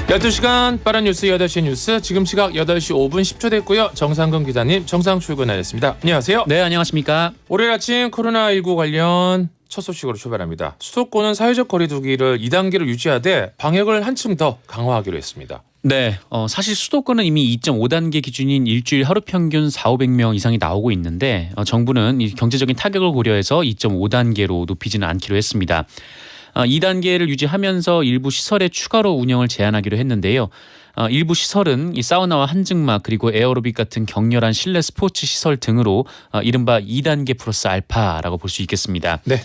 12시간 빠른 뉴스 8시 뉴스 지금 시각 8시 5분 10초 됐고요. 정상근 기자님 정상 출근하셨습니다. 안녕하세요. 네, 안녕하십니까. 월요일 아침 코로나19 관련 첫 소식으로 출발합니다. 수도권은 사회적 거리 두기를 2단계로 유지하되 방역을 한층 더 강화하기로 했습니다. 네, 사실 수도권은 이미 2.5단계 기준인 일주일 하루 평균 4,500명 이상이 나오고 있는데 정부는 이 경제적인 타격을 고려해서 2.5단계로 높이지는 않기로 했습니다. 2단계를 유지하면서 일부 시설의 추가로 운영을 제한하기로 했는데요. 일부 시설은 이 사우나와 한증막 그리고 에어로빅 같은 격렬한 실내 스포츠 시설 등으로 이른바 2단계 플러스 알파라고 볼 수 있겠습니다. 네.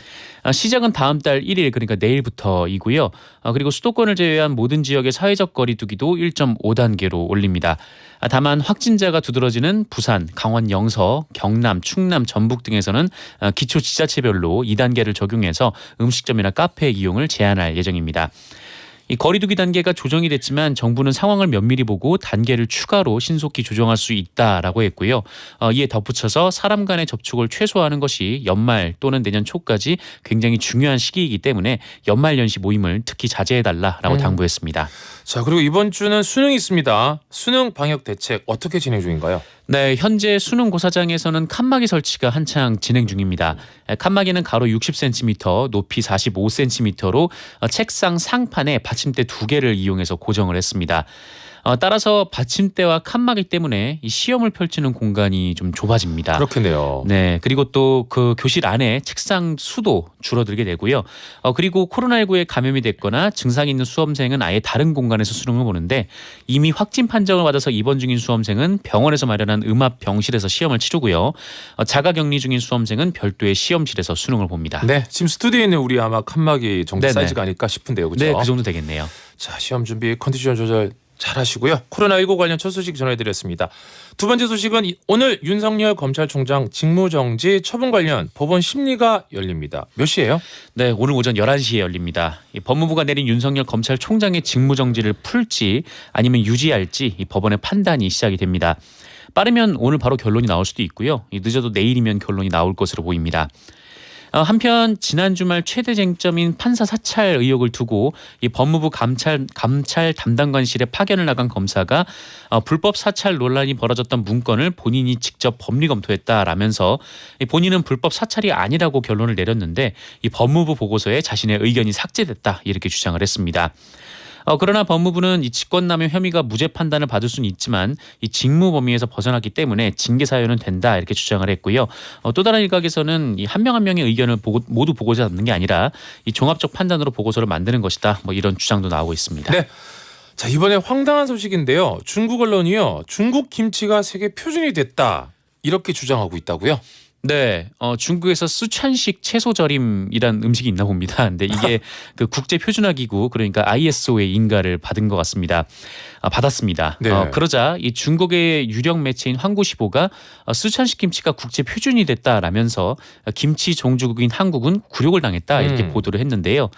시작은 다음 달 1일 그러니까 내일부터이고요. 그리고 수도권을 제외한 모든 지역의 사회적 거리 두기도 1.5단계로 올립니다. 다만 확진자가 두드러지는 부산, 강원 영서, 경남, 충남, 전북 등에서는 기초 지자체별로 2단계를 적용해서 음식점이나 카페 이용을 제한할 예정입니다. 이 거리두기 단계가 조정이 됐지만 정부는 상황을 면밀히 보고 단계를 추가로 신속히 조정할 수 있다라고 했고요. 이에 덧붙여서 사람 간의 접촉을 최소화하는 것이 연말 또는 내년 초까지 굉장히 중요한 시기이기 때문에 연말연시 모임을 특히 자제해달라라고 당부했습니다. 자, 그리고 이번 주는 수능이 있습니다. 수능 방역 대책 어떻게 진행 중인가요? 네, 현재 수능고사장에서는 칸막이 설치가 한창 진행 중입니다. 칸막이는 가로 60cm, 높이 45cm로 책상 상판에 받침대 2개를 이용해서 고정을 했습니다. 따라서 받침대와 칸막이 때문에 이 시험을 펼치는 공간이 좀 좁아집니다. 그렇겠네요. 네, 그리고 또 그 교실 안에 책상 수도 줄어들게 되고요. 그리고 코로나19에 감염이 됐거나 증상이 있는 수험생은 아예 다른 공간에서 수능을 보는데 이미 확진 판정을 받아서 입원 중인 수험생은 병원에서 마련한 음압 병실에서 시험을 치르고요. 자가격리 중인 수험생은 별도의 시험실에서 수능을 봅니다. 네, 지금 스튜디오에 있는 우리 아마 칸막이 정도 네네. 사이즈가 아닐까 싶은데요. 그렇죠? 네, 그 정도 되겠네요. 자, 시험 준비 컨디션 조절 잘 하시고요. 코로나19 관련 첫 소식 전해드렸습니다. 두 번째 소식은 오늘 윤석열 검찰총장 직무정지 처분 관련 법원 심리가 열립니다. 몇 시예요? 네, 오늘 오전 11시에 열립니다. 이 법무부가 내린 윤석열 검찰총장의 직무정지를 풀지 아니면 유지할지 이 법원의 판단이 시작이 됩니다. 빠르면 오늘 바로 결론이 나올 수도 있고요. 늦어도 내일이면 결론이 나올 것으로 보입니다. 한편 지난 주말 최대 쟁점인 판사 사찰 의혹을 두고 이 법무부 감찰 담당관실에 파견을 나간 검사가 불법 사찰 논란이 벌어졌던 문건을 본인이 직접 법리 검토했다라면서 본인은 불법 사찰이 아니라고 결론을 내렸는데 이 법무부 보고서에 자신의 의견이 삭제됐다 이렇게 주장을 했습니다. 그러나 법무부는 이 직권남용 혐의가 무죄 판단을 받을 수는 있지만 이 직무 범위에서 벗어났기 때문에 징계 사유는 된다 이렇게 주장을 했고요. 또 다른 일각에서는 이 한 명 한 명의 의견을 모두 보고자 하는 게 아니라 이 종합적 판단으로 보고서를 만드는 것이다. 뭐 이런 주장도 나오고 있습니다. 네. 자, 이번에 황당한 소식인데요. 중국 언론이요. 중국 김치가 세계 표준이 됐다. 이렇게 주장하고 있다고요? 네, 중국에서 쓰촨식 채소절임이란 음식이 있나 봅니다. 근데 이게 그 국제 표준화 기구 그러니까 ISO의 인가를 받은 것 같습니다. 받았습니다. 네. 그러자 이 중국의 유력 매체인 황구시보가 쓰촨식 김치가 국제 표준이 됐다라면서 김치 종주국인 한국은 굴욕을 당했다 이렇게 보도를 했는데요.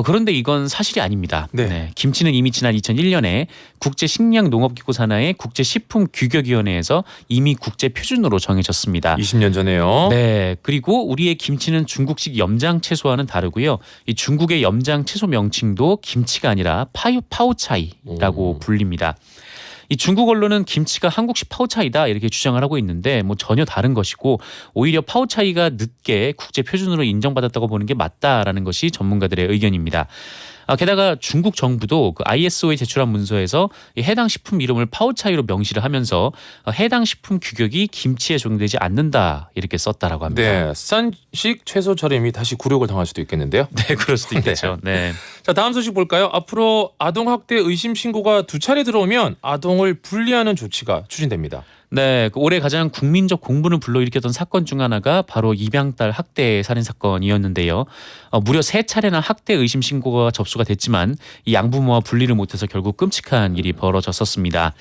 그런데 이건 사실이 아닙니다. 네. 네, 김치는 이미 지난 2001년에 국제식량농업기구 산하의 국제식품규격위원회에서 이미 국제 표준으로 정해졌습니다. 20년 전에요. 네, 그리고 우리의 김치는 중국식 염장 채소와는 다르고요. 이 중국의 염장 채소 명칭도 김치가 아니라 파오차이라고 불립니다. 이 중국 언론은 김치가 한국식 파오차이다 이렇게 주장을 하고 있는데 뭐 전혀 다른 것이고 오히려 파오차이가 늦게 국제 표준으로 인정받았다고 보는 게 맞다라는 것이 전문가들의 의견입니다. 게다가 중국 정부도 그 ISO에 제출한 문서에서 이 해당 식품 이름을 파오차이로 명시를 하면서 해당 식품 규격이 김치에 적용되지 않는다 이렇게 썼다라고 합니다. 네, 쓰촨식 채소 절임이 다시 굴욕을 당할 수도 있겠는데요. 네, 그럴 수도 있겠죠. 네. 자, 다음 소식 볼까요? 앞으로 아동 학대 의심 신고가 2차례 들어오면 아동을 분리하는 조치가 추진됩니다. 네, 올해 가장 국민적 공분을 불러일으켰던 사건 중 하나가 바로 입양딸 학대 살인 사건이었는데요. 무려 3차례나 학대 의심 신고가 접수가 됐지만 이 양부모와 분리를 못해서 결국 끔찍한 일이 벌어졌었습니다.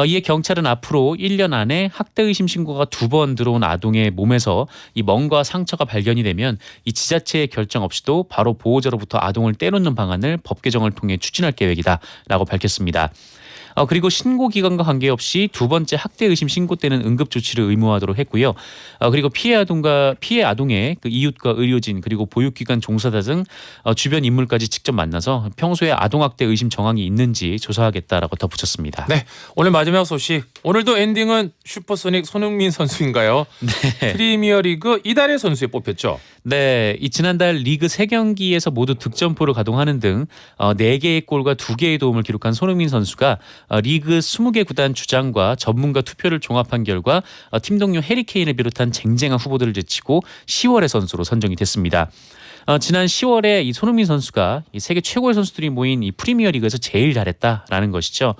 이에 경찰은 앞으로 1년 안에 학대 의심 신고가 2번 들어온 아동의 몸에서 이 멍과 상처가 발견이 되면 이 지자체의 결정 없이도 바로 보호자로부터 아동을 떼놓는 방안을 법 개정을 통해 추진할 계획이다라고 밝혔습니다. 그리고 신고 기간과 관계없이 두 번째 학대 의심 신고 때는 응급 조치를 의무화하도록 했고요. 그리고 피해 아동의 그 이웃과 의료진 그리고 보육기관 종사자 등 주변 인물까지 직접 만나서 평소에 아동학대 의심 정황이 있는지 조사하겠다라고 덧붙였습니다. 네, 오늘 마지막 소식. 오늘도 엔딩은 슈퍼소닉 손흥민 선수인가요? 네. 프리미어리그 이달의 선수에 뽑혔죠. 네, 이 지난달 리그 3경기에서 모두 득점포를 가동하는 등 4개의 골과 2개의 도움을 기록한 손흥민 선수가 리그 20개 구단 주장과 전문가 투표를 종합한 결과 팀 동료 해리 케인을 비롯한 쟁쟁한 후보들을 제치고 10월의 선수로 선정이 됐습니다. 지난 10월에 이 손흥민 선수가 이 세계 최고의 선수들이 모인 이 프리미어리그에서 제일 잘했다라는 것이죠.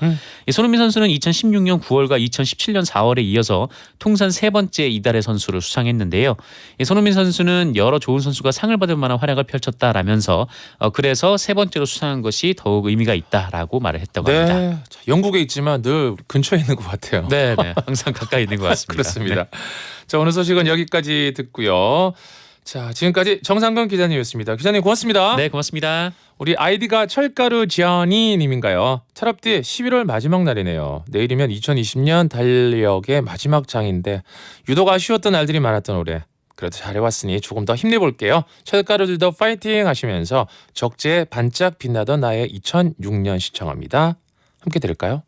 이 손흥민 선수는 2016년 9월과 2017년 4월에 이어서 통산 3번째 이달의 선수를 수상했는데요. 이 손흥민 선수는 여러 좋은 선수가 상을 받을 만한 활약을 펼쳤다라면서 그래서 3번째로 수상한 것이 더욱 의미가 있다라고 말을 했다고 합니다. 네, 자, 영국에 있지만 늘 근처에 있는 것 같아요. 네, 항상 가까이 있는 것 같습니다. 그렇습니다. 네. 자, 오늘 소식은 여기까지 듣고요. 자, 지금까지 정상근 기자님이었습니다. 기자님 고맙습니다. 네, 고맙습니다. 우리 아이디가 철가루 지연이 님인가요? 철업디 11월 마지막 날이네요. 내일이면 2020년 달력의 마지막 장인데 유독 아쉬웠던 날들이 많았던 올해. 그래도 잘해왔으니 조금 더 힘내볼게요. 철가루들도 파이팅 하시면서 적재에 반짝 빛나던 나의 2006년 시청합니다. 함께 들을까요?